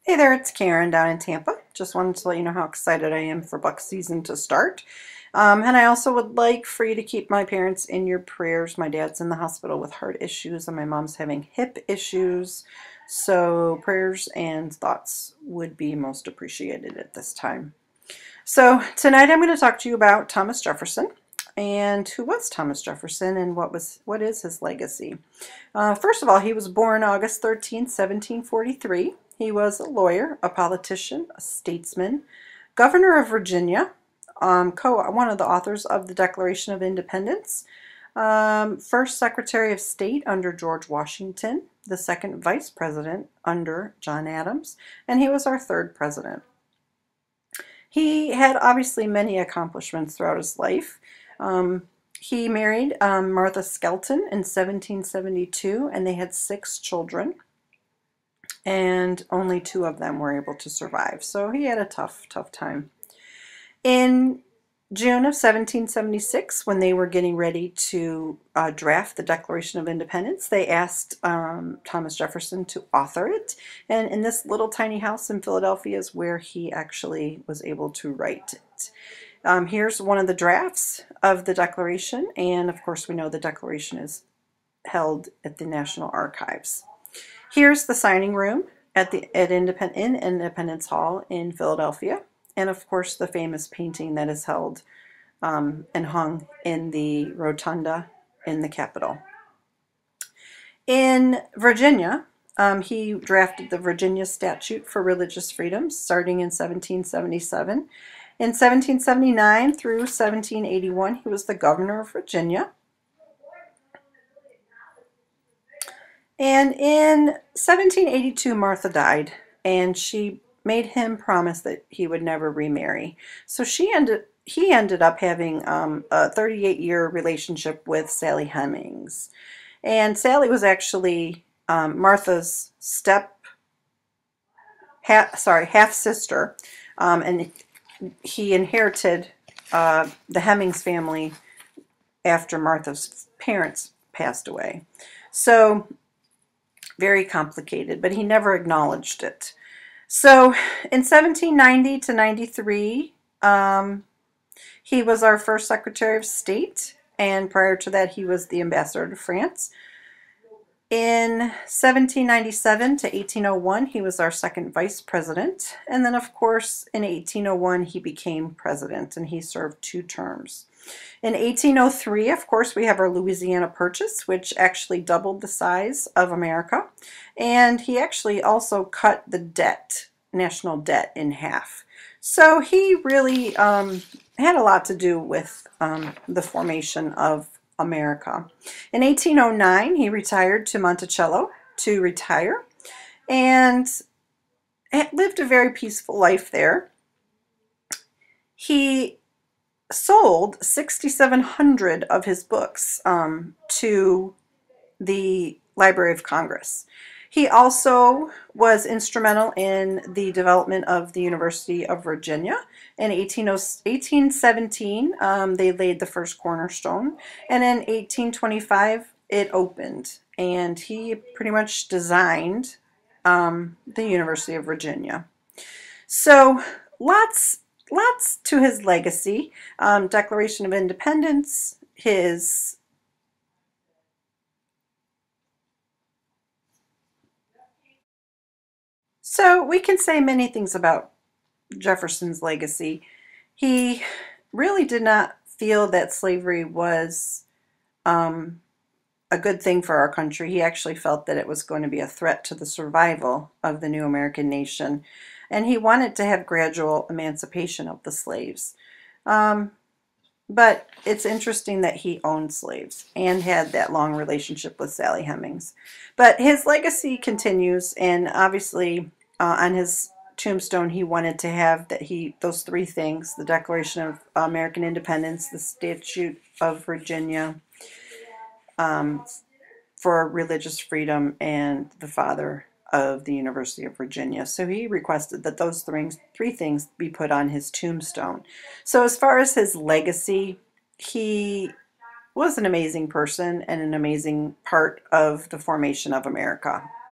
Hey there, it's Karen down in Tampa. Just wanted to let you know how excited I am for buck season to start. And I also would like for you to keep my parents in your prayers. My dad's in the hospital with heart issues, and my mom's having hip issues. So prayers and thoughts would be most appreciated at this time. So tonight I'm going to talk to you about Thomas Jefferson. And who was Thomas Jefferson, and what is his legacy? First of all, he was born August 13th, 1743. He was a lawyer, a politician, a statesman, governor of Virginia, one of the authors of the Declaration of Independence, first Secretary of State under George Washington, the second Vice President under John Adams, and he was our third president. He had obviously many accomplishments throughout his life. He married Martha Skelton in 1772, and they had 6 children, and only 2 of them were able to survive. So he had a tough time. In June of 1776, when they were getting ready to draft the Declaration of Independence, they asked Thomas Jefferson to author it. And in this little tiny house in Philadelphia is where he actually was able to write it. Here's one of the drafts of the Declaration, and of course we know the Declaration is held at the National Archives. Here's the signing room in Independence Hall in Philadelphia, and of course the famous painting that is held and hung in the rotunda in the Capitol. In Virginia, he drafted the Virginia Statute for Religious Freedoms starting in 1777. In 1779 through 1781, he was the governor of Virginia. And in 1782, Martha died, and she made him promise that he would never remarry. So he ended up having a 38-year relationship with Sally Hemings. And Sally was actually Martha's half-sister, and he inherited the Hemings family after Martha's parents passed away. So very complicated, but he never acknowledged it. So in 1790 to 93, he was our first Secretary of State, and prior to that he was the ambassador to France. In 1797 to 1801, he was our second vice president, and then of course in 1801 he became president, and he served 2 terms. In 1803, of course, we have our Louisiana Purchase, which actually doubled the size of America, and he actually also cut the national debt, in half. So he really had a lot to do with the formation of America. In 1809, he retired to Monticello to retire, and lived a very peaceful life there. He sold 6,700 of his books to the Library of Congress. He also was instrumental in the development of the University of Virginia. In 1817, they laid the first cornerstone, and in 1825 it opened, and he pretty much designed the University of Virginia. So lots to his legacy. Declaration of Independence, So we can say many things about Jefferson's legacy. He really did not feel that slavery was a good thing for our country. He actually felt that it was going to be a threat to the survival of the new American nation, and he wanted to have gradual emancipation of the slaves. But it's interesting that he owned slaves and had that long relationship with Sally Hemings. But his legacy continues, and obviously on his tombstone he wanted to have those 3 things: the Declaration of American Independence, the Statute of Virginia for religious freedom, and the father of the University of Virginia. So he requested that those 3 things be put on his tombstone. So as far as his legacy, he was an amazing person and an amazing part of the formation of America.